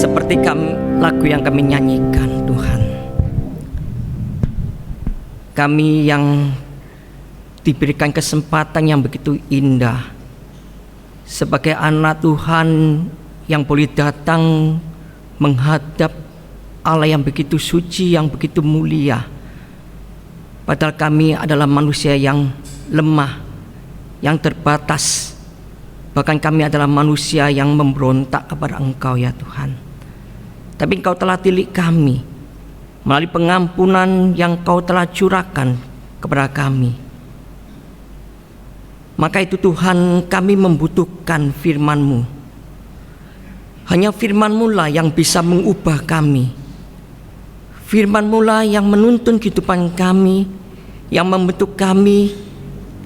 Seperti lagu yang kami nyanyikan, Tuhan, kami yang diberikan kesempatan yang begitu indah sebagai anak Tuhan yang boleh datang menghadap Allah yang begitu suci, yang begitu mulia. Padahal kami adalah manusia yang lemah, yang terbatas. Bahkan kami adalah manusia yang memberontak kepada Engkau ya Tuhan. Tapi Engkau telah tilik kami melalui pengampunan yang Kau telah curahkan kepada kami. Maka itu Tuhan, kami membutuhkan firman-Mu. Hanya firman-Mu lah yang bisa mengubah kami. Firman-Mu lah yang menuntun kehidupan kami, yang membentuk kami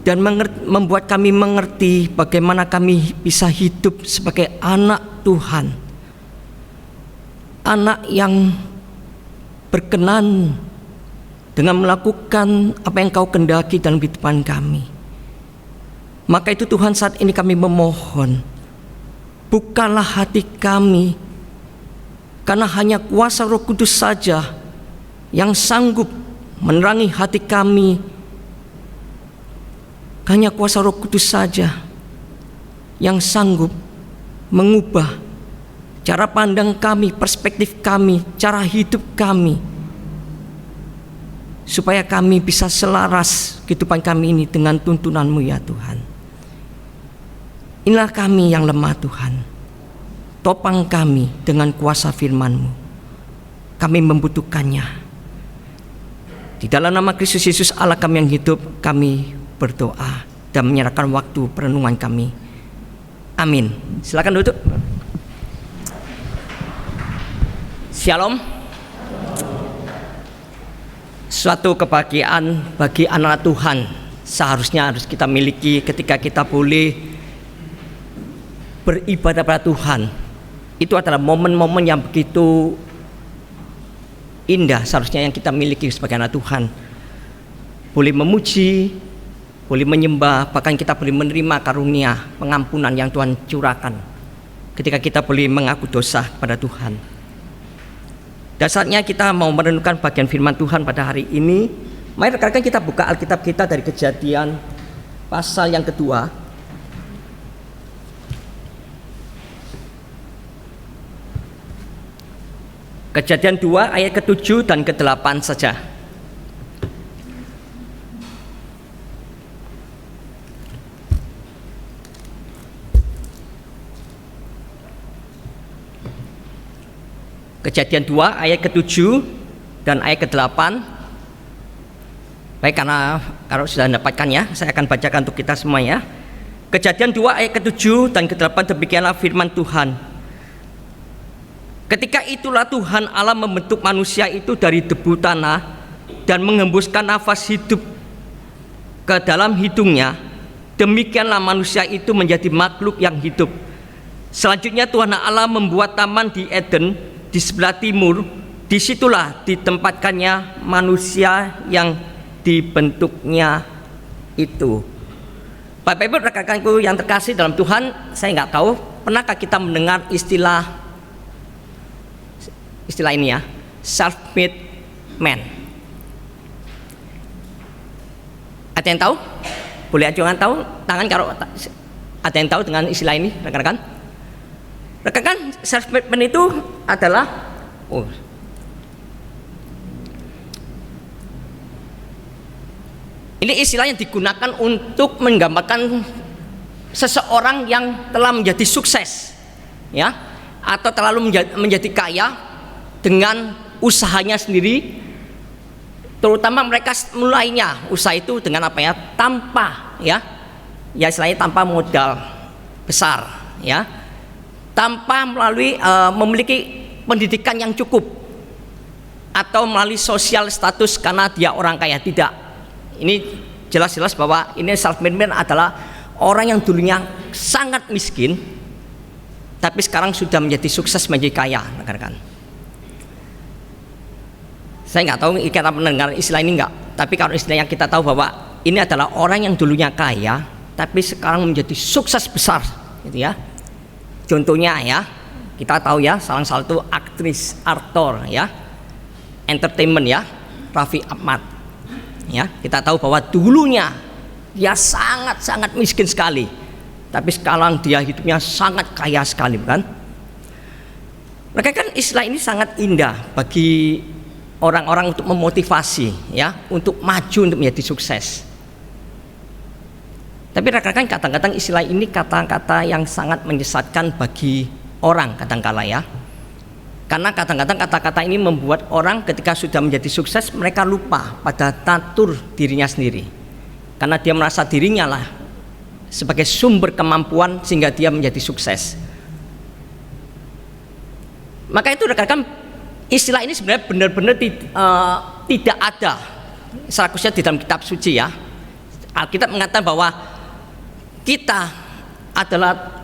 dan membuat kami mengerti bagaimana kami bisa hidup sebagai anak Tuhan, anak yang berkenan dengan melakukan apa yang Kau kehendaki dalam kehidupan kami. Maka itu Tuhan, saat ini kami memohon, bukalah hati kami, karena hanya kuasa Roh Kudus saja yang sanggup menerangi hati kami. Hanya kuasa Roh Kudus saja yang sanggup mengubah cara pandang kami, perspektif kami, cara hidup kami, supaya kami bisa selaras kehidupan kami ini dengan tuntunan-Mu ya Tuhan. Inilah kami yang lemah Tuhan. Topang kami dengan kuasa firman-Mu. Kami membutuhkannya. Di dalam nama Kristus Yesus Allah kami yang hidup, kami berdoa dan menyerahkan waktu perenungan kami. Amin. Silakan duduk. Shalom. Suatu kebahagiaan bagi anak Tuhan seharusnya harus kita miliki ketika kita boleh beribadah pada Tuhan. Itu adalah momen-momen yang begitu indah seharusnya yang kita miliki sebagai anak Tuhan. Boleh memuji, boleh menyembah, bahkan kita boleh menerima karunia pengampunan yang Tuhan curahkan ketika kita boleh mengaku dosa kepada Tuhan. Dan saatnya kita mau merenungkan bagian firman Tuhan pada hari ini. Mari rekan-rekan kita buka Alkitab kita dari Kejadian pasal yang kedua. Kejadian 2 ayat ke-7 dan ke-8 saja. Kejadian 2 ayat ke-7 dan ayat ke-8. Baik, karena kalau sudah mendapatkan ya, saya akan bacakan untuk kita semua ya. Kejadian 2 ayat ke-7 dan ke-8, demikianlah firman Tuhan. Ketika itulah Tuhan Allah membentuk manusia itu dari debu tanah dan menghembuskan nafas hidup ke dalam hidungnya. Demikianlah manusia itu menjadi makhluk yang hidup. Selanjutnya Tuhan Allah membuat taman di Eden di sebelah timur. Disitulah ditempatkannya manusia yang dibentuknya itu. Bapak Ibu rekan-rekanku yang terkasih dalam Tuhan, saya nggak tahu pernahkah kita mendengar istilah ini ya, self-made man. Ada yang tahu? Boleh ajukan tahu tangan kalau ada yang tahu dengan istilah ini, rekan-rekan. Rekan-rekan, self-made man itu adalah ini istilah yang digunakan untuk menggambarkan seseorang yang telah menjadi sukses, ya, atau terlalu menjadi kaya dengan usahanya sendiri. Terutama mereka mulainya usaha itu dengan apa ya, tanpa istilahnya tanpa modal besar, ya, tanpa melalui memiliki pendidikan yang cukup atau melalui sosial status karena dia orang kaya. Tidak, ini jelas-jelas bahwa ini self-made man adalah orang yang dulunya sangat miskin tapi sekarang sudah menjadi sukses, menjadi kaya, rekan-rekan. Saya nggak tahu kita mendengar istilah ini nggak, tapi kalau istilah yang kita tahu bahwa ini adalah orang yang dulunya kaya tapi sekarang menjadi sukses besar, gitu ya. Contohnya ya, kita tahu ya, salah satu aktris aktor ya, entertainment ya, Raffi Ahmad. Ya, kita tahu bahwa dulunya dia sangat miskin sekali, tapi sekarang dia hidupnya sangat kaya sekali, bukan? Maka kan istilah ini sangat indah bagi orang-orang untuk memotivasi ya, untuk maju, untuk menjadi sukses. Tapi rekan-rekan, kadang-kadang istilah ini kata-kata yang sangat menyesatkan bagi orang kadangkala ya. Karena kadang-kadang kata-kata ini membuat orang ketika sudah menjadi sukses, mereka lupa pada natur dirinya sendiri. Karena dia merasa dirinya lah sebagai sumber kemampuan sehingga dia menjadi sukses. Maka itu rekan-rekan, istilah ini sebenarnya benar-benar tidak ada secara khususnya di dalam kitab suci ya. Alkitab mengatakan bahwa kita adalah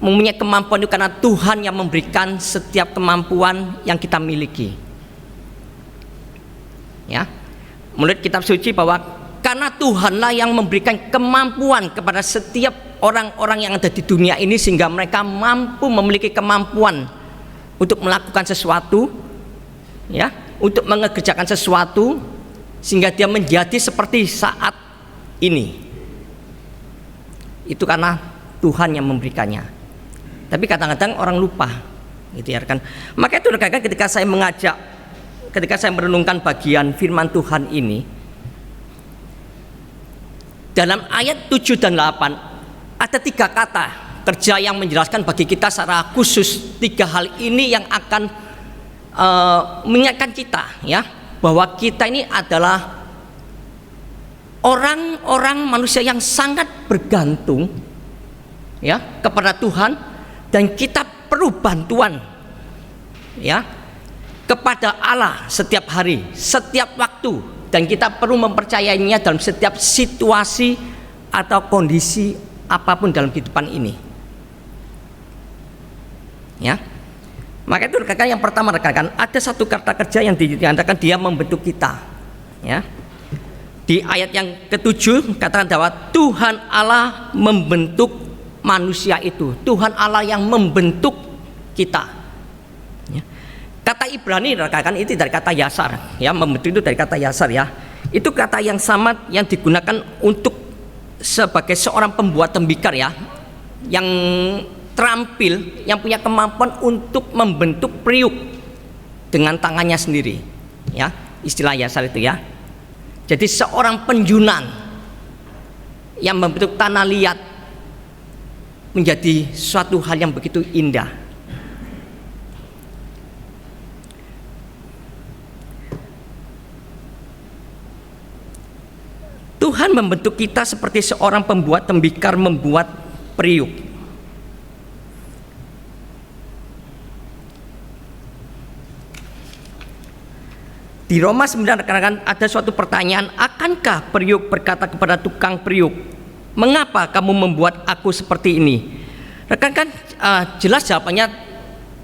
mempunyai kemampuan itu karena Tuhan yang memberikan setiap kemampuan yang kita miliki. Ya, menurut kitab suci bahwa karena Tuhanlah yang memberikan kemampuan kepada setiap orang-orang yang ada di dunia ini sehingga mereka mampu memiliki kemampuan untuk melakukan sesuatu, ya, untuk mengerjakan sesuatu sehingga dia menjadi seperti saat ini. Itu karena Tuhan yang memberikannya. Tapi kadang-kadang orang lupa, gitu ya kan. Maka itu rekan-rekan, ketika saya merenungkan bagian firman Tuhan ini, dalam ayat 7 dan 8 ada 3 kata kerja yang menjelaskan bagi kita secara khusus 3 hal ini yang akan mengingatkan kita ya, bahwa kita ini adalah orang-orang manusia yang sangat bergantung ya kepada Tuhan, dan kita perlu bantuan ya kepada Allah setiap hari, setiap waktu, dan kita perlu mempercayainya dalam setiap situasi atau kondisi apapun dalam kehidupan ini. Ya. Maka itu rekan-rekan, yang pertama rekan-rekan, ada satu kata kerja yang dikatakan dia membentuk kita. Ya. Di ayat yang ke-7 katakan bahwa Tuhan Allah membentuk manusia itu. Tuhan Allah yang membentuk kita. Ya. Kata Ibrani rekan-rekan itu dari kata yasar, ya, membentuk itu dari kata yasar ya. Itu kata yang sama yang digunakan untuk sebagai seorang pembuat tembikar ya, yang terampil, yang punya kemampuan untuk membentuk periuk dengan tangannya sendiri. Ya, istilah yasar itu ya. Jadi seorang penjunan yang membentuk tanah liat menjadi suatu hal yang begitu indah. Tuhan membentuk kita seperti seorang pembuat tembikar membuat periuk. Di Roma 9 rekan-rekan ada suatu pertanyaan, akankah periuk berkata kepada tukang periuk, mengapa kamu membuat aku seperti ini? Rekan-rekan, jelas jawabannya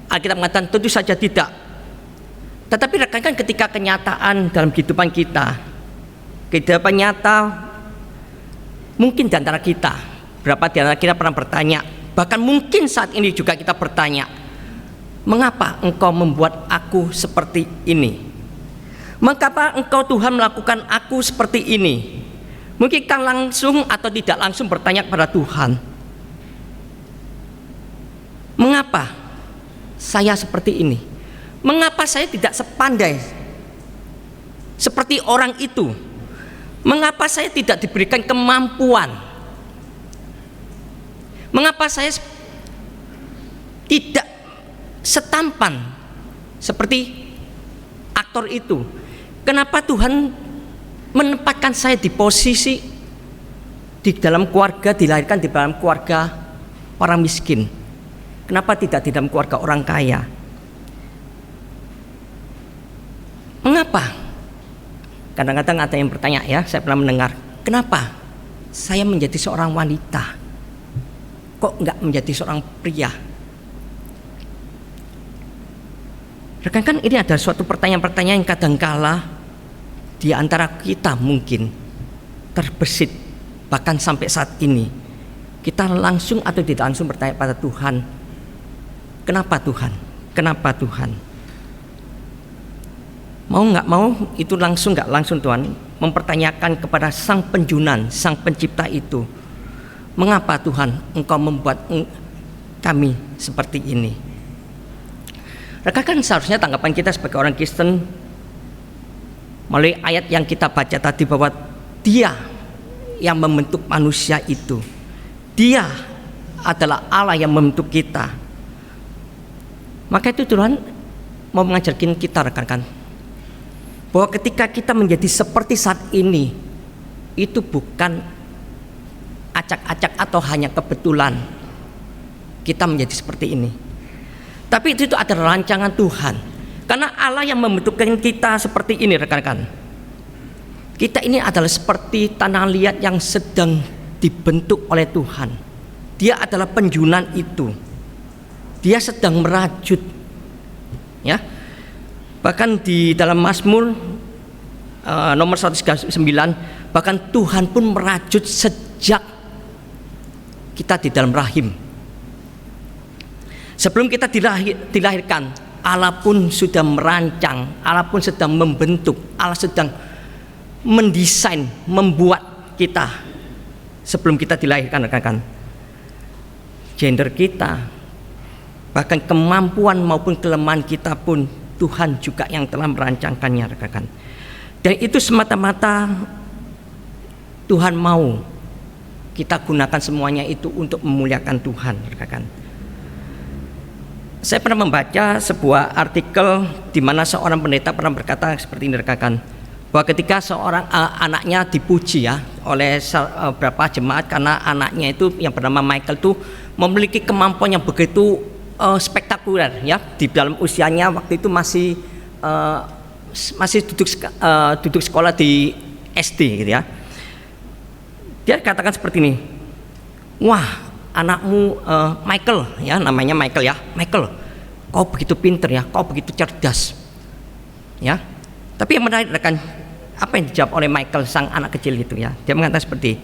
Alkitab mengatakan tentu saja tidak. Tetapi rekan-rekan, ketika kenyataan dalam kehidupan kita, kehidupan nyata, mungkin di antara kita, berapa di antara kita pernah bertanya, bahkan mungkin saat ini juga kita bertanya, mengapa engkau membuat aku seperti ini? Mengapa engkau Tuhan melakukan aku seperti ini? Mungkin kan langsung atau tidak langsung bertanya kepada Tuhan, mengapa saya seperti ini? Mengapa saya tidak sepandai seperti orang itu? Mengapa saya tidak diberikan kemampuan? Mengapa saya tidak setampan seperti aktor itu? Kenapa Tuhan menempatkan saya di posisi di dalam keluarga, dilahirkan di dalam keluarga orang miskin? Kenapa tidak di dalam keluarga orang kaya? Mengapa? Kadang-kadang ada yang bertanya ya, saya pernah mendengar, kenapa saya menjadi seorang wanita, kok enggak menjadi seorang pria? Rekan-rekan, ini ada suatu pertanyaan-pertanyaan yang kadangkala di antara kita mungkin terbesit, bahkan sampai saat ini kita langsung atau tidak langsung bertanya pada Tuhan, Kenapa Tuhan? Kenapa Tuhan? Mau nggak mau itu langsung nggak langsung Tuhan mempertanyakan kepada Sang Penjunan, Sang Pencipta itu, mengapa Tuhan Engkau membuat kami seperti ini? Rekan-rekan, seharusnya tanggapan kita sebagai orang Kristen melalui ayat yang kita baca tadi, bahwa Dia yang membentuk manusia itu, Dia adalah Allah yang membentuk kita. Maka itu Tuhan mau mengajarkan kita, rekan-rekan, bahwa ketika kita menjadi seperti saat ini, itu bukan acak-acak atau hanya kebetulan kita menjadi seperti ini, tapi itu adalah rancangan Tuhan. Karena Allah yang membentukkan kita seperti ini, rekan-rekan. Kita ini adalah seperti tanah liat yang sedang dibentuk oleh Tuhan. Dia adalah penjunan itu. Dia sedang merajut, ya. Bahkan di dalam Mazmur nomor 139, bahkan Tuhan pun merajut sejak kita di dalam rahim. Sebelum kita dilahirkan, Allah pun sudah merancang, Allah pun sedang membentuk, Allah sedang mendesain, membuat kita sebelum kita dilahirkan, rekan-rekan. Gender kita, bahkan kemampuan maupun kelemahan kita pun Tuhan juga yang telah merancangkannya, rekan-rekan. Dan itu semata-mata Tuhan mau kita gunakan semuanya itu untuk memuliakan Tuhan, rekan-rekan. Saya pernah membaca sebuah artikel di mana seorang pendeta pernah berkata seperti ini, rekan-rekan, bahwa ketika seorang anaknya dipuji ya oleh beberapa jemaat karena anaknya itu yang bernama Michael itu memiliki kemampuan yang begitu spektakuler ya, di dalam usianya waktu itu masih duduk sekolah di SD gitu ya. Dia katakan seperti ini, wah, anakmu Michael ya, namanya Michael ya, Michael, kau begitu pinter ya, kau begitu cerdas ya. Tapi yang menarik, rekan, apa yang dijawab oleh Michael, sang anak kecil itu ya. Dia mengatakan seperti,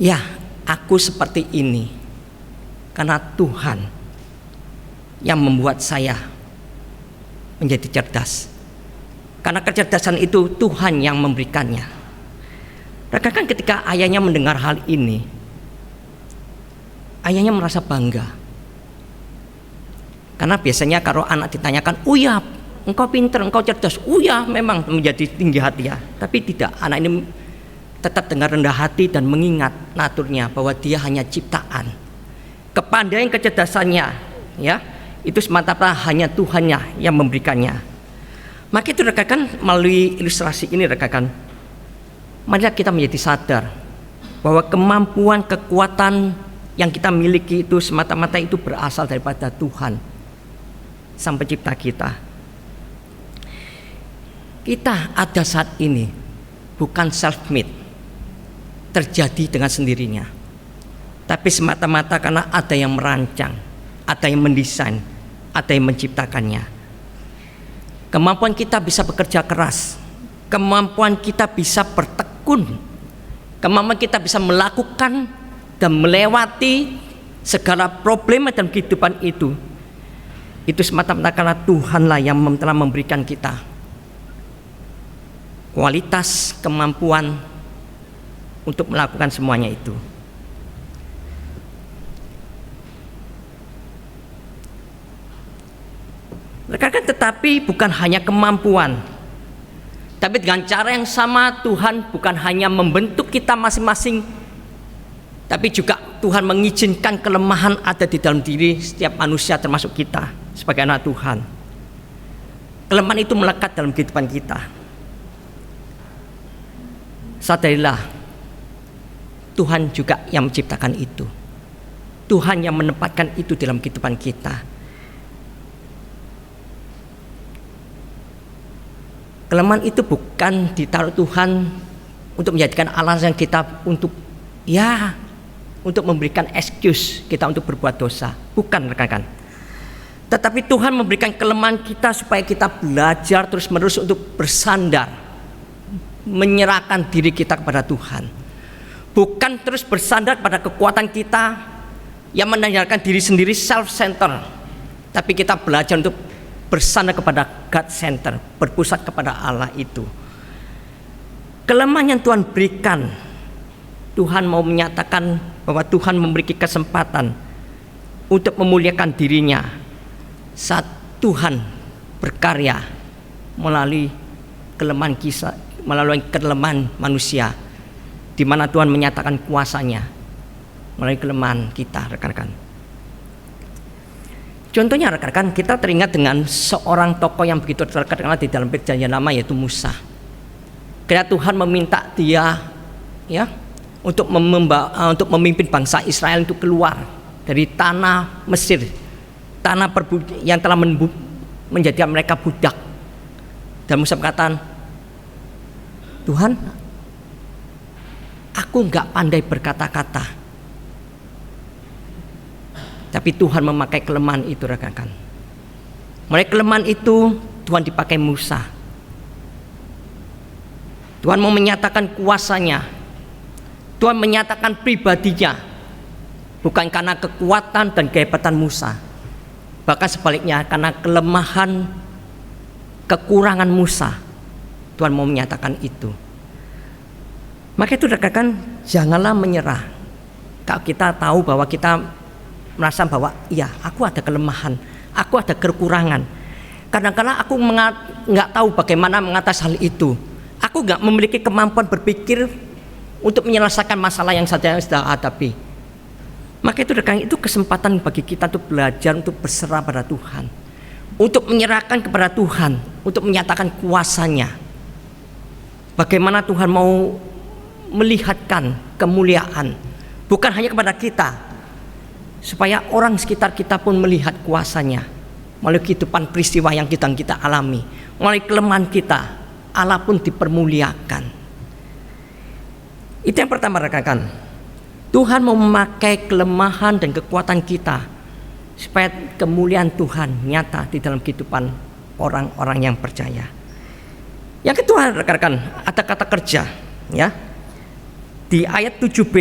ya, aku seperti ini karena Tuhan yang membuat saya menjadi cerdas. Karena kecerdasan itu Tuhan yang memberikannya. Rekan-rekan, ketika ayahnya mendengar hal ini, ayahnya merasa bangga. Karena biasanya kalau anak ditanyakan, oh ya, engkau pinter, engkau cerdas, oh ya, memang menjadi tinggi hati ya. Tapi tidak, anak ini tetap dengan rendah hati dan mengingat naturnya bahwa dia hanya ciptaan. Kepandaian kecerdasannya ya, itu semata-mata hanya Tuhannya yang memberikannya. Maka itu, rekan-rekan, melalui ilustrasi ini, rekan-rekan, marilah kita menjadi sadar bahwa kemampuan, kekuatan yang kita miliki itu semata-mata itu berasal daripada Tuhan, Sang Pencipta kita. Kita ada saat ini bukan self-made, terjadi dengan sendirinya, tapi semata-mata karena ada yang merancang, ada yang mendesain, ada yang menciptakannya. Kemampuan kita bisa bekerja keras, kemampuan kita bisa bertekun, kemampuan kita bisa melakukan dan melewati segala problema dalam kehidupan itu semata-mata karena Tuhanlah yang telah memberikan kita kualitas, kemampuan untuk melakukan semuanya itu. Rekan-rekan, tetapi bukan hanya kemampuan, tapi dengan cara yang sama Tuhan bukan hanya membentuk kita masing-masing, tapi juga Tuhan mengizinkan kelemahan ada di dalam diri setiap manusia, termasuk kita sebagai anak Tuhan. Kelemahan itu melekat dalam kehidupan kita. Sadarilah, Tuhan juga yang menciptakan itu. Tuhan yang menempatkan itu dalam kehidupan kita. Kelemahan itu bukan ditaruh Tuhan untuk menjadikan alasan kita untuk memberikan excuse kita untuk berbuat dosa. Bukan, rekan-rekan. Tetapi Tuhan memberikan kelemahan kita supaya kita belajar terus-menerus untuk bersandar, menyerahkan diri kita kepada Tuhan. Bukan terus bersandar pada kekuatan kita, yang menanyakan diri sendiri, self center, tapi kita belajar untuk bersandar kepada God center, berpusat kepada Allah itu. Kelemahan yang Tuhan berikan, Tuhan mau menyatakan bahwa Tuhan memberi kesempatan untuk memuliakan dirinya saat Tuhan berkarya melalui kelemahan manusia, di mana Tuhan menyatakan kuasanya melalui kelemahan kita, rekan-rekan. Contohnya rekan-rekan, kita teringat dengan seorang tokoh yang begitu terkenal di dalam Perjanjian Lama, yaitu Musa. Ketika Tuhan meminta dia untuk memimpin bangsa Israel untuk keluar dari tanah Mesir, tanah yang telah menjadikan mereka budak. Dan Musa berkata, Tuhan, aku enggak pandai berkata-kata. Tapi Tuhan memakai kelemahan itu, rekan-rekan. Melalui kelemahan itu Tuhan dipakai Musa. Tuhan mau menyatakan kuasanya. Tuhan menyatakan pribadinya. Bukan karena kekuatan dan kehebatan Musa, bahkan sebaliknya karena kelemahan, kekurangan Musa, Tuhan mau menyatakan itu. Maka itu rekan-rekan, janganlah menyerah. Kalau kita tahu bahwa kita merasa bahwa iya, aku ada kelemahan, aku ada kekurangan. Kadang-kadang aku nggak tahu bagaimana mengatasi hal itu. Aku nggak memiliki kemampuan berpikir untuk menyelesaikan masalah yang saya sedang hadapi. Maka itu rekan, itu kesempatan bagi kita untuk belajar, untuk berserah pada Tuhan, untuk menyerahkan kepada Tuhan, untuk menyatakan kuasanya. Bagaimana Tuhan mau melihatkan kemuliaan, bukan hanya kepada kita, supaya orang sekitar kita pun melihat kuasanya. Melalui kehidupan peristiwa yang kita alami, melalui kelemahan kita, Allah pun dipermuliakan. Itu yang pertama, rekan-rekan. Tuhan mau memakai kelemahan dan kekuatan kita supaya kemuliaan Tuhan nyata di dalam kehidupan orang-orang yang percaya. Yang kedua, rekan-rekan, ada kata kerja, ya. Di ayat 7b,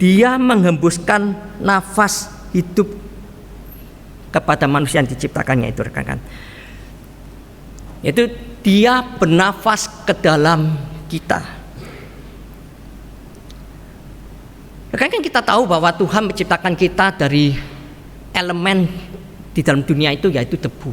dia menghembuskan nafas hidup kepada manusia yang diciptakannya, itu rekan-rekan. Yaitu dia bernafas ke dalam kita. Rekan-rekan, kita tahu bahwa Tuhan menciptakan kita dari elemen di dalam dunia itu, yaitu debu.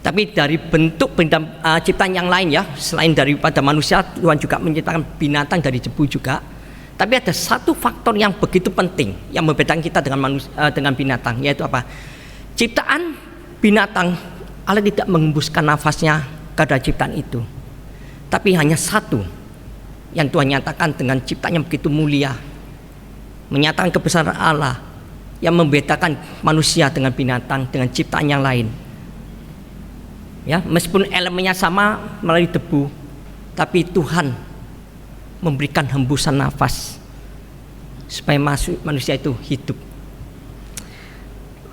Tapi dari bentuk ciptaan yang lain, ya, selain daripada manusia, Tuhan juga menciptakan binatang dari debu juga. Tapi ada satu faktor yang begitu penting yang membedakan kita dengan binatang, yaitu apa? Ciptaan binatang, Allah tidak menghembuskan nafasnya kepada ciptaan itu. Tapi hanya satu yang Tuhan nyatakan dengan ciptanya begitu mulia, menyatakan kebesaran Allah yang membedakan manusia dengan binatang, dengan ciptaan yang lain. Ya, meskipun elemennya sama melalui debu, tapi Tuhan memberikan hembusan nafas supaya manusia itu hidup.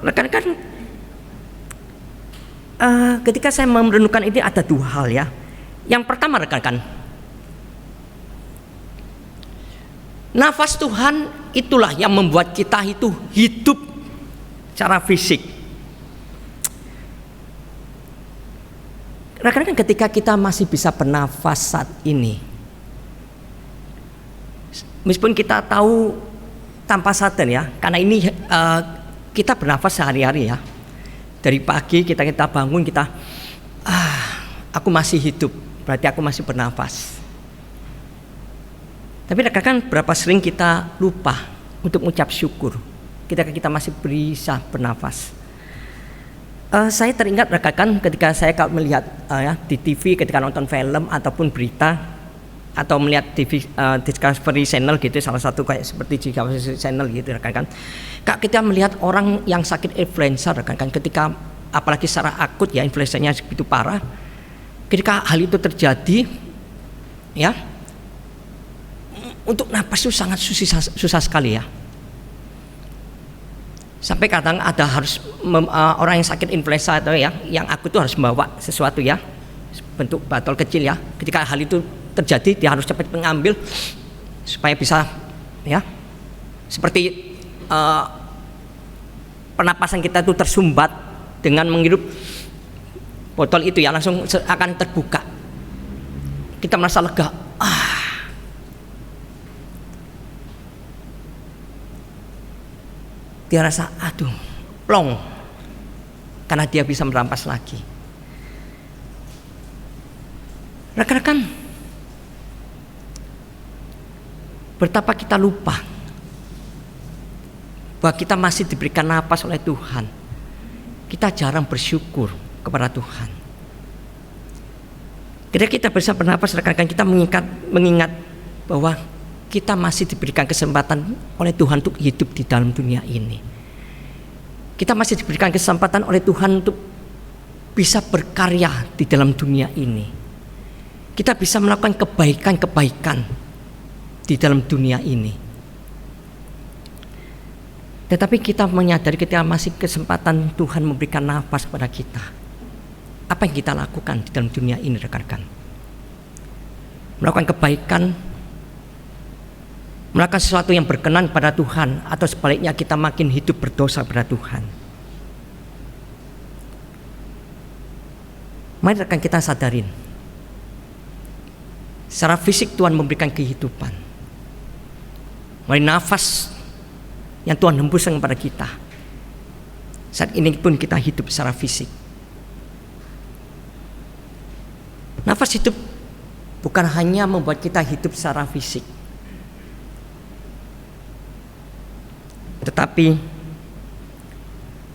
Rekan-rekan, ketika saya merenungkan ini ada dua hal, ya. Yang pertama, rekan-rekan, nafas Tuhan itulah yang membuat kita itu hidup secara fisik. Rekan-rekan, ketika kita masih bisa bernafas saat ini, meskipun kita tahu tanpa sadar, ya, karena ini kita bernafas sehari-hari, ya. Dari pagi kita bangun, aku masih hidup, berarti aku masih bernafas. Tapi rekan-rekan, berapa sering kita lupa untuk mengucap syukur ketika kita masih bisa bernafas. Saya teringat, rekan-rekan, ketika saya melihat di TV, ketika nonton film ataupun berita, atau melihat TV Discovery Channel gitu, salah satu kayak seperti Discovery Channel gitu, rekan-rekan. Kita melihat orang yang sakit influenza, rekan-rekan, ketika apalagi secara akut, ya, influenzanya begitu parah. Ketika hal itu terjadi, ya, untuk napas itu sangat susah sekali, ya. Sampai kadang ada orang yang sakit influenza atau, ya, yang akut itu harus membawa sesuatu, ya, bentuk botol kecil, ya. Ketika hal itu terjadi, dia harus cepat mengambil supaya bisa, ya, seperti pernapasan kita itu tersumbat dengan menghirup botol itu ya, langsung akan terbuka. Kita merasa lega. Dia rasa aduh, plong, karena dia bisa merampas lagi. Rekan-rekan, betapa kita lupa bahwa kita masih diberikan napas oleh Tuhan. Kita jarang bersyukur kepada Tuhan. Ketika kita bisa bernapas, rekan-rekan, kita mengingat bahwa kita masih diberikan kesempatan oleh Tuhan untuk hidup di dalam dunia ini. Kita masih diberikan kesempatan oleh Tuhan untuk bisa berkarya di dalam dunia ini. Kita bisa melakukan kebaikan-kebaikan di dalam dunia ini. Tetapi kita menyadari ketika masih kesempatan Tuhan memberikan nafas kepada kita, apa yang kita lakukan di dalam dunia ini, rekan-rekan? Melakukan kebaikan, melakukan sesuatu yang berkenan pada Tuhan, atau sebaliknya kita makin hidup berdosa pada Tuhan. Mari rekan kita sadarin, secara fisik Tuhan memberikan kehidupan. Mari nafas yang Tuhan hembuskan kepada kita, saat ini pun kita hidup secara fisik. Nafas hidup bukan hanya membuat kita hidup secara fisik, tetapi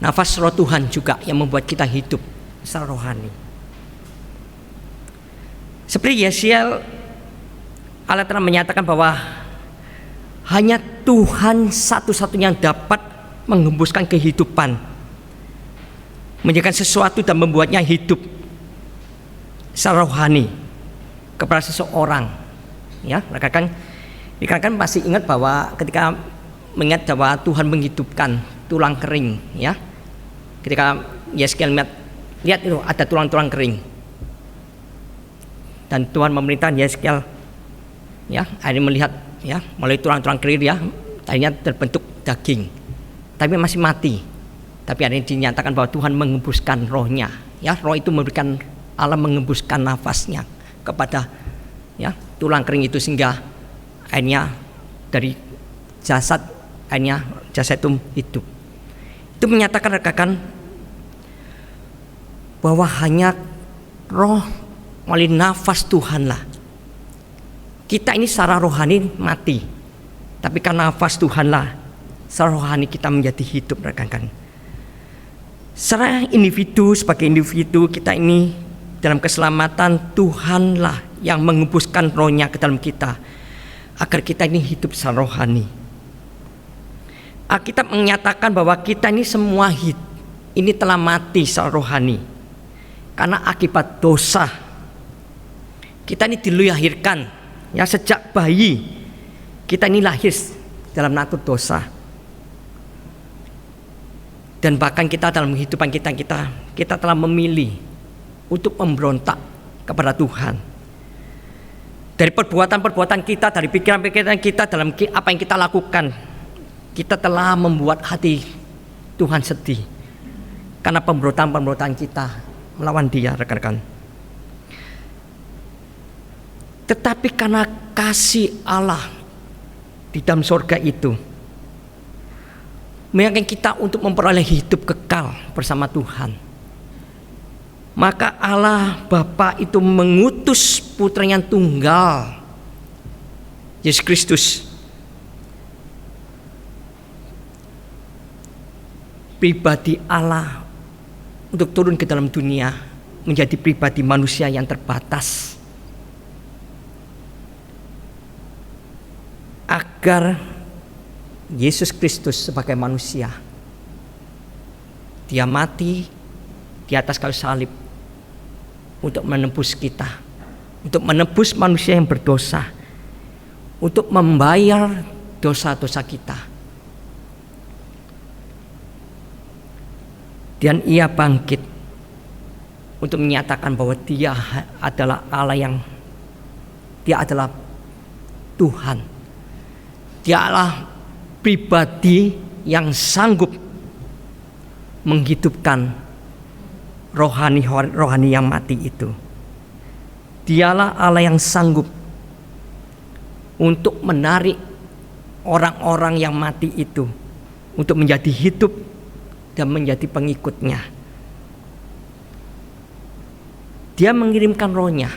nafas roh Tuhan juga yang membuat kita hidup secara rohani. Seperti Yesiel, Allah telah menyatakan bahwa hanya Tuhan satu-satunya yang dapat menghembuskan kehidupan, menjadikan sesuatu dan membuatnya hidup secara rohani kepada seseorang. Ya, rekan-rekan pasti ingat bahwa ketika mengingat bahwa Tuhan menghidupkan tulang kering, ya. Ketika Yeskel lihat itu ada tulang-tulang kering, dan Tuhan memerintahkan Yeskel, ya, akhirnya melihat, ya, melalui tulang-tulang kering, ya, akhirnya terbentuk daging, tapi masih mati. Tapi akhirnya dinyatakan bahwa Tuhan mengembuskan rohnya, ya, roh itu memberikan, Allah mengembuskan nafasnya kepada, ya, tulang kering itu, sehingga akhirnya dari jasad, akhirnya jasad itu hidup. Itu menyatakan, rekan, bahwa hanya roh melalui nafas Tuhanlah kita ini secara rohani mati, tapi karena nafas Tuhanlah secara rohani kita menjadi hidup, rekan-rekan. Secara individu, sebagai individu kita ini dalam keselamatan, Tuhanlah yang mengembuskan rohnya ke dalam kita agar kita ini hidup secara rohani. Alkitab menyatakan bahwa kita ini semua ini telah mati secara rohani karena akibat dosa. Kita ini dilahirkan, ya, sejak bayi kita ini lahir dalam natur dosa, dan bahkan kita dalam kehidupan kita telah memilih untuk memberontak kepada Tuhan. Dari perbuatan-perbuatan kita, dari pikiran-pikiran kita, dalam apa yang kita lakukan, kita telah membuat hati Tuhan sedih karena pemberontakan kita melawan Dia, rekan-rekan. Tetapi karena kasih Allah di dalam surga itu meyakinkan kita untuk memperoleh hidup kekal bersama Tuhan, maka Allah Bapa itu mengutus putranya yang tunggal, Yesus Kristus, pribadi Allah, untuk turun ke dalam dunia menjadi pribadi manusia yang terbatas, agar Yesus Kristus sebagai manusia, Dia mati di atas kayu salib untuk menebus kita, untuk menebus manusia yang berdosa, untuk membayar dosa-dosa kita. Dan Ia bangkit untuk menyatakan bahwa Dia adalah Allah Dia adalah Tuhan. Dia adalah pribadi yang sanggup menghidupkan rohani yang mati itu. Dialah Allah yang sanggup untuk menarik orang-orang yang mati itu untuk menjadi hidup dan menjadi pengikutnya. Dia mengirimkan rohnya.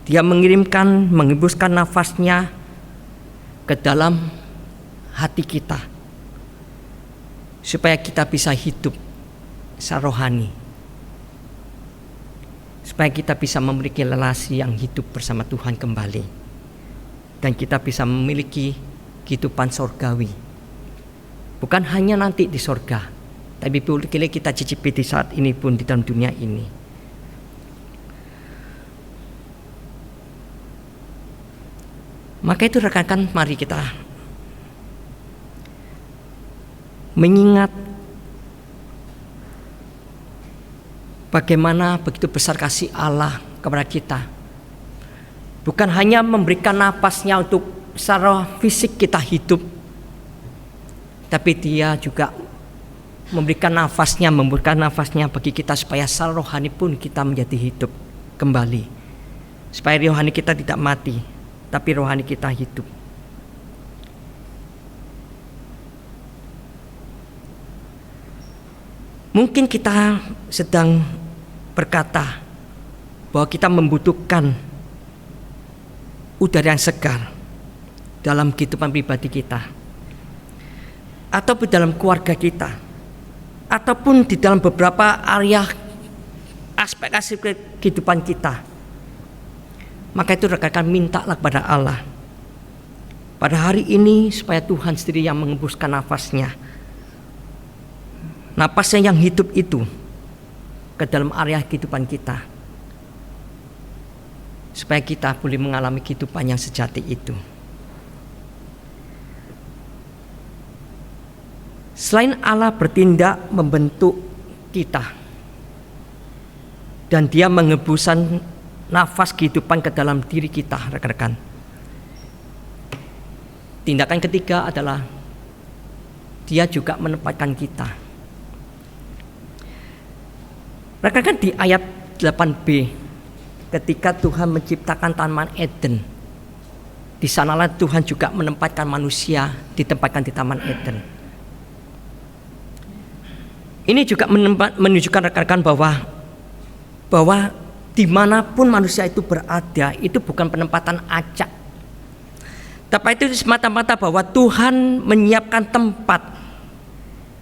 Dia menghembuskan nafasnya ke dalam hati kita supaya kita bisa hidup secara rohani, supaya kita bisa memiliki relasi yang hidup bersama Tuhan kembali, dan kita bisa memiliki kehidupan surgawi, bukan hanya nanti di surga, tapi boleh kita cicipi di saat ini pun di dalam dunia ini. Maka itu rekan-rekan, mari kita mengingat bagaimana begitu besar kasih Allah kepada kita. Bukan hanya memberikan napasnya untuk secara fisik kita hidup, tapi Dia juga memberikan nafasnya bagi kita supaya secara rohani pun kita menjadi hidup kembali. Supaya rohani kita tidak mati, tapi rohani kita hidup. Mungkin kita sedang berkata bahwa kita membutuhkan udara yang segar dalam kehidupan pribadi kita, ataupun dalam keluarga kita, ataupun di dalam beberapa area aspek kehidupan kita. Maka itu rekan-rekan, mintalah kepada Allah pada hari ini supaya Tuhan sendiri yang menghembuskan nafasnya yang hidup itu ke dalam area kehidupan kita, supaya kita boleh mengalami kehidupan yang sejati itu. Selain Allah bertindak membentuk kita dan Dia menghembuskan nafas kehidupan ke dalam diri kita, rekan-rekan, tindakan ketiga adalah Dia juga menempatkan kita. Rekan-rekan, di ayat 8b, ketika Tuhan menciptakan Taman Eden, di sanalah Tuhan juga menempatkan manusia, ditempatkan di Taman Eden. Ini juga menunjukkan rekan-rekan bahwa dimanapun manusia itu berada, itu bukan penempatan acak, tapi itu semata-mata bahwa Tuhan menyiapkan tempat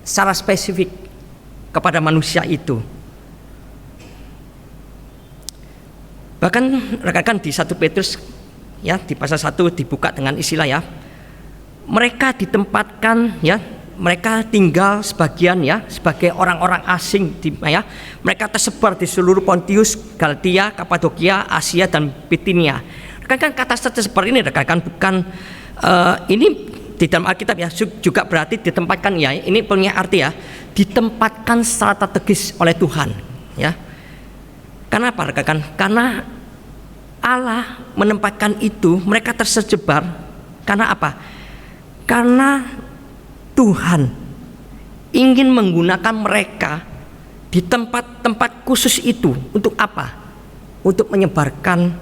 secara spesifik kepada manusia itu. Bahkan rekan-rekan, di 1 Petrus ya, di pasal 1 dibuka dengan istilah ya, mereka ditempatkan ya, mereka tinggal sebagian ya sebagai orang-orang asing ya, mereka tersebar di seluruh Pontius, Galatia, Kapadokia, Asia dan Bitinia. Rekan-rekan, kata tersebar ini rekan-rekan bukan ini di dalam Alkitab ya, juga berarti ditempatkan ya, ini punya arti ya, ditempatkan secara strategis oleh Tuhan ya. Karena apa rekan-rekan? Karena Allah menempatkan itu, mereka tersebar. Karena apa? Karena Tuhan ingin menggunakan mereka di tempat-tempat khusus itu. Untuk apa? Untuk menyebarkan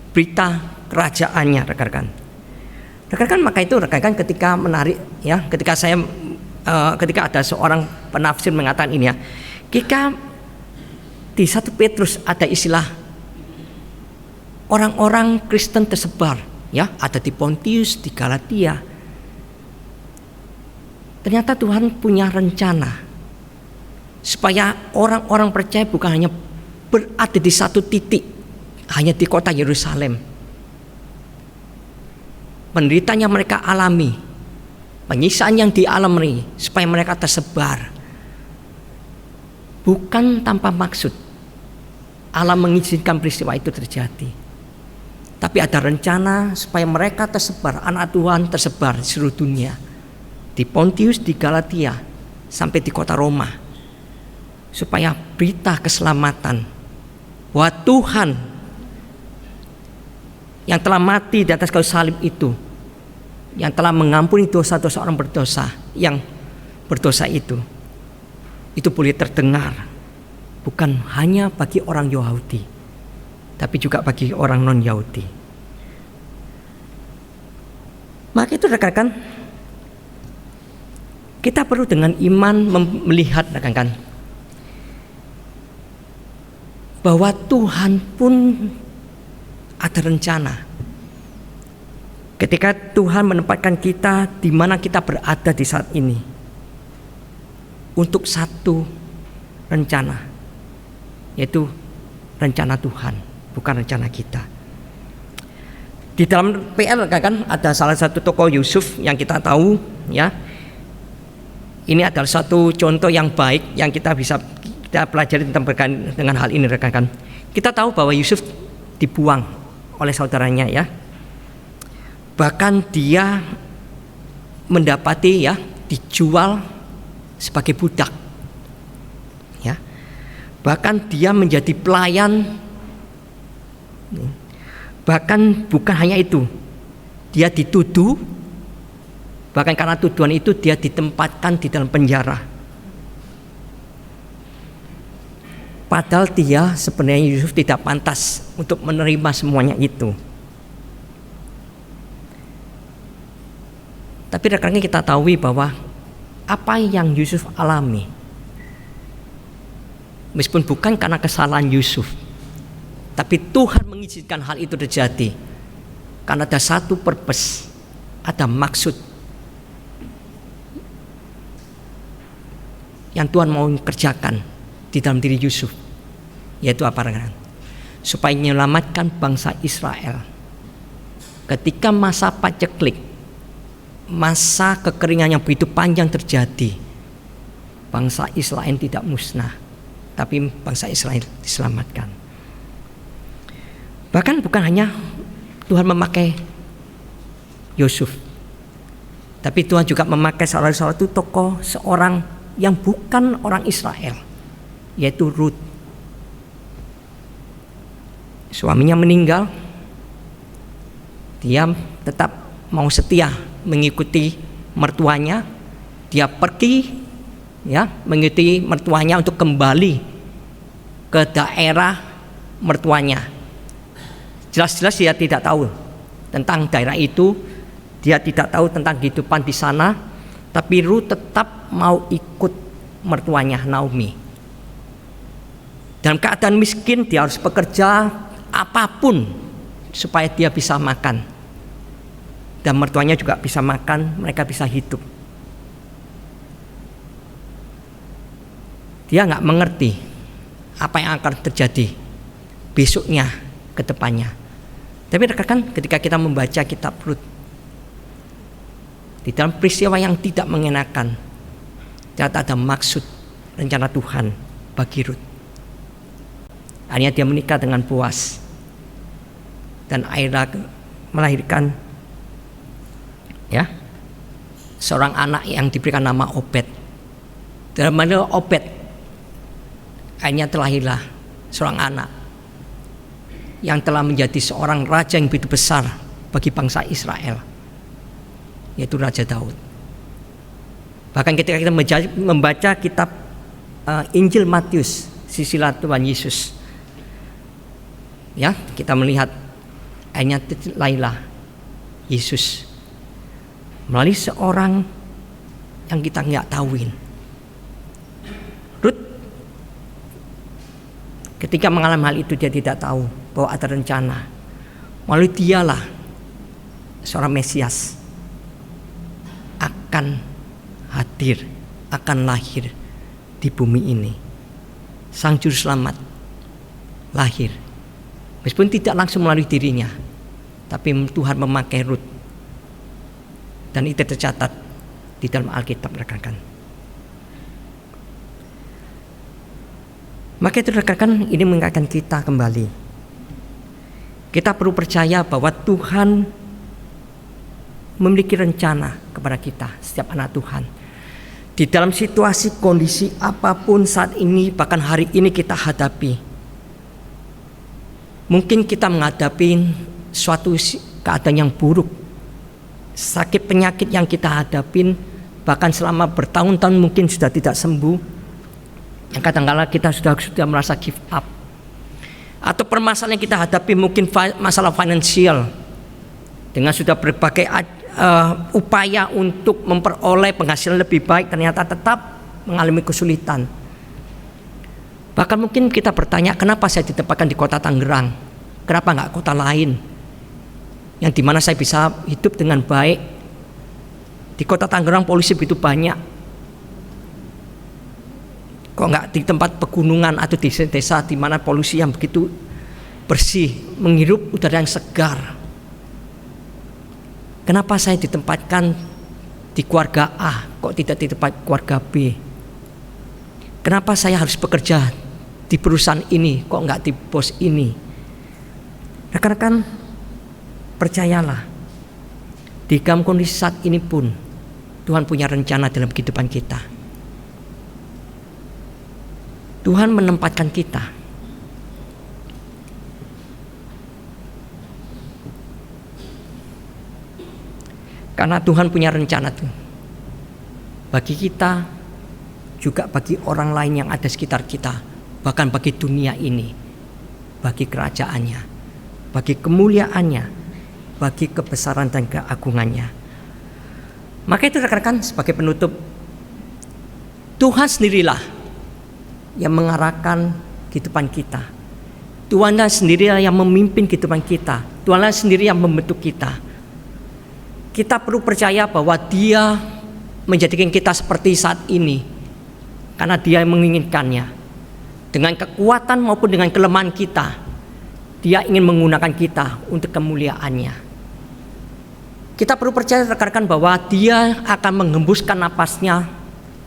berita kerajaannya, rekan-rekan. Rekan-rekan, maka itu rekan-rekan ketika menarik ya, ketika ada seorang penafsir mengatakan ini ya, jika di 1 Petrus ada istilah orang-orang Kristen tersebar ya, ada di Pontius, di Galatia. Ternyata Tuhan punya rencana supaya orang-orang percaya bukan hanya berada di satu titik, hanya di kota Yerusalem. Penderitaan yang mereka alami, penyiksaan yang dialami, supaya mereka tersebar. Bukan tanpa maksud Allah mengizinkan peristiwa itu terjadi, tapi ada rencana supaya mereka tersebar, anak Tuhan tersebar di seluruh dunia, di Pontius, di Galatia, sampai di kota Roma, supaya berita keselamatan bahwa Tuhan yang telah mati di atas kayu salib itu yang telah mengampuni dosa-dosa orang berdosa yang berdosa itu boleh terdengar bukan hanya bagi orang Yahudi, tapi juga bagi orang non-Yahudi. Maka itu rekan-rekan, kita perlu dengan iman melihat rekan-rekan bahwa Tuhan pun ada rencana. Ketika Tuhan menempatkan kita di mana kita berada di saat ini untuk satu rencana, yaitu rencana Tuhan, bukan rencana kita. Di dalam PL kan ada salah satu tokoh Yusuf yang kita tahu, ya. Ini adalah satu contoh yang baik yang kita bisa kita pelajari tentang berkaitan dengan hal ini, rekan-rekan. Kita tahu bahwa Yusuf dibuang oleh saudaranya, ya. Bahkan dia mendapati, ya, dijual sebagai budak, ya. Bahkan dia menjadi pelayan. Bahkan bukan hanya itu, dia dituduh. Bahkan karena tuduhan itu dia ditempatkan di dalam penjara. Padahal dia sebenarnya Yusuf tidak pantas untuk menerima semuanya itu. Tapi rekan-rekan kita tahu bahwa apa yang Yusuf alami, meskipun bukan karena kesalahan Yusuf, tapi Tuhan mengizinkan hal itu terjadi karena ada satu purpose, ada maksud yang Tuhan mau kerjakan di dalam diri Yusuf, yaitu apa, rekan? Supaya menyelamatkan bangsa Israel ketika masa paceklik, masa kekeringan yang begitu panjang terjadi. Bangsa Israel tidak musnah, tapi bangsa Israel diselamatkan. Bahkan bukan hanya Tuhan memakai Yusuf, tapi Tuhan juga memakai salah satu tokoh, seorang yang bukan orang Israel, yaitu Ruth. Suaminya meninggal, dia tetap mau setia mengikuti mertuanya. Dia pergi, ya, mengikuti mertuanya untuk kembali ke daerah mertuanya. Jelas-jelas dia tidak tahu tentang daerah itu, dia tidak tahu tentang kehidupan di sana, tapi Ruth tetap mau ikut mertuanya Naomi. Dalam keadaan miskin, dia harus bekerja apapun supaya dia bisa makan, dan mertuanya juga bisa makan, mereka bisa hidup. Dia nggak mengerti apa yang akan terjadi besoknya, ke depannya. Tapi rekan-rekan, ketika kita membaca kitab Rut, di dalam peristiwa yang tidak mengenakan, ternyata ada maksud rencana Tuhan bagi Rut. Akhirnya dia menikah dengan Boaz, dan akhirnya melahirkan, ya, seorang anak yang diberikan nama Obed. Dalam nama Obed, akhirnya terlahirlah seorang anak yang telah menjadi seorang raja yang begitu besar bagi bangsa Israel, yaitu Raja Daud. Bahkan ketika kita membaca kitab Injil Matius, sisilah Tuhan Yesus, ya, kita melihat akhirnya lahirlah Yesus melalui seorang yang kita nggak tahuin. Rut ketika mengalami hal itu, dia tidak tahu bahwa ada rencana melalui dialah seorang Mesias akan hadir, akan lahir di bumi ini. Sang Juru Selamat lahir, meskipun tidak langsung melalui dirinya, tapi Tuhan memakai Rut, dan itu tercatat di dalam Alkitab, rekan-rekan. Maka itu, rekan-rekan, ini mengingatkan kita kembali. Kita perlu percaya bahwa Tuhan memiliki rencana kepada kita, setiap anak Tuhan. Di dalam situasi kondisi apapun saat ini, bahkan hari ini kita hadapi. Mungkin kita menghadapi suatu keadaan yang buruk, sakit penyakit yang kita hadapin, bahkan selama bertahun-tahun mungkin sudah tidak sembuh, yang kadang-kala kita sudah merasa give up. Atau permasalahan yang kita hadapi mungkin masalah finansial, dengan sudah berbagai upaya untuk memperoleh penghasilan lebih baik, ternyata tetap mengalami kesulitan. Bahkan mungkin kita bertanya, kenapa saya ditempatkan di kota Tangerang, kenapa nggak kota lain yang dimana saya bisa hidup dengan baik. Di kota Tangerang polisi begitu banyak, kok nggak di tempat pegunungan atau di desa di mana polusi yang begitu bersih, menghirup udara yang segar. Kenapa saya ditempatkan di keluarga A, kok tidak di tempat keluarga B? Kenapa saya harus bekerja di perusahaan ini, kok nggak di bos ini? Rekan-rekan, percayalah, di dalam kondisi saat ini pun Tuhan punya rencana dalam kehidupan kita. Tuhan menempatkan kita karena Tuhan punya rencana tuh bagi kita, juga bagi orang lain yang ada sekitar kita, bahkan bagi dunia ini, bagi kerajaannya, bagi kemuliaannya, bagi kebesaran dan keagungannya. Maka itu rekan-rekan, sebagai penutup, Tuhan sendirilah yang mengarahkan kehidupan kita. Tuhanlah sendirilah yang memimpin kehidupan kita. Tuhanlah sendiri yang membentuk kita. Kita perlu percaya bahwa Dia menjadikan kita seperti saat ini karena Dia yang menginginkannya. Dengan kekuatan maupun dengan kelemahan kita, Dia ingin menggunakan kita untuk kemuliaannya. Kita perlu percaya rekan-rekan bahwa Dia akan menghembuskan napasnya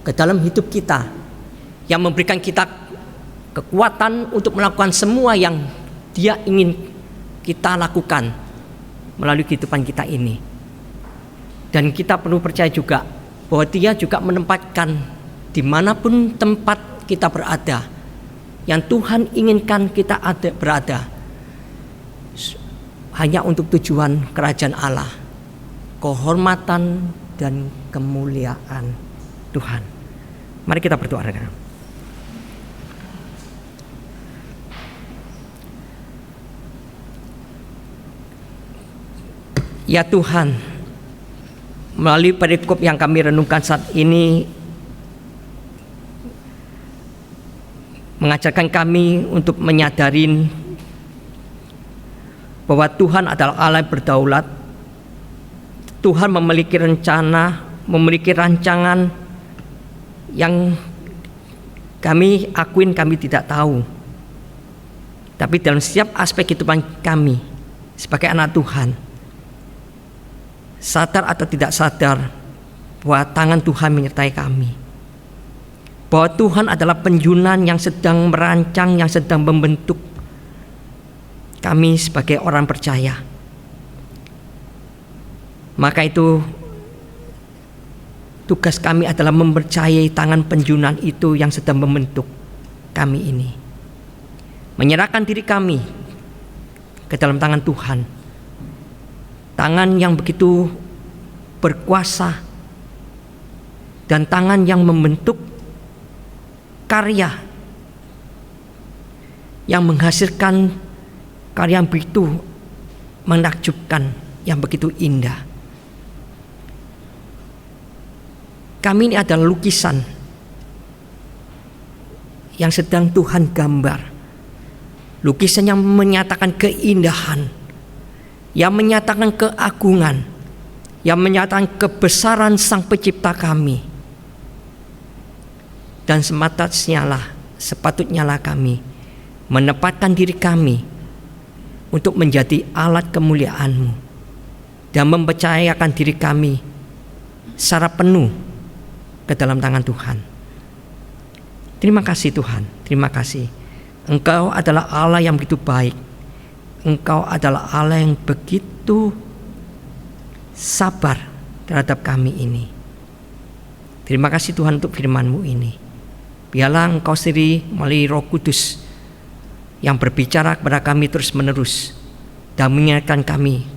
ke dalam hidup kita, yang memberikan kita kekuatan untuk melakukan semua yang Dia ingin kita lakukan melalui kehidupan kita ini. Dan kita perlu percaya juga bahwa Dia juga menempatkan dimanapun tempat kita berada, yang Tuhan inginkan kita berada, hanya untuk tujuan kerajaan Allah, kehormatan dan kemuliaan Tuhan. Mari kita berdoa, rekan. Ya Tuhan, melalui perikop yang kami renungkan saat ini, mengajarkan kami untuk menyadari bahwa Tuhan adalah Allah yang berdaulat. Tuhan memiliki rencana, memiliki rancangan yang kami akuin kami tidak tahu. Tapi dalam setiap aspek kehidupan kami sebagai anak Tuhan, sadar atau tidak sadar bahwa tangan Tuhan menyertai kami, bahwa Tuhan adalah penjunan yang sedang merancang, yang sedang membentuk kami sebagai orang percaya. Maka itu tugas kami adalah mempercayai tangan penjunan itu yang sedang membentuk kami ini, menyerahkan diri kami ke dalam tangan Tuhan, tangan yang begitu berkuasa dan tangan yang membentuk karya yang menghasilkan karya yang begitu menakjubkan, yang begitu indah. Kami ini adalah lukisan yang sedang Tuhan gambar, lukisan yang menyatakan keindahan, yang menyatakan keagungan, yang menyatakan kebesaran Sang Pencipta kami. Dan sepatutnya lah kami menempatkan diri kami untuk menjadi alat kemuliaan-Mu dan mempercayakan diri kami secara penuh ke dalam tangan Tuhan. Terima kasih Tuhan, terima kasih. Engkau adalah Allah yang begitu baik. Engkau adalah Allah yang begitu sabar terhadap kami ini. Terima kasih Tuhan untuk firman-Mu ini. Biarlah Engkau sendiri melalui Roh Kudus yang berbicara kepada kami terus menerus dan mengingatkan kami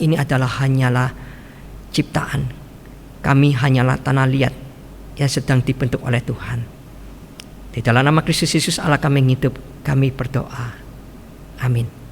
ini adalah hanyalah ciptaan. Kami hanyalah tanah liat yang sedang dibentuk oleh Tuhan. Di dalam nama Kristus Yesus Allah kami yang hidup, kami berdoa. Amin.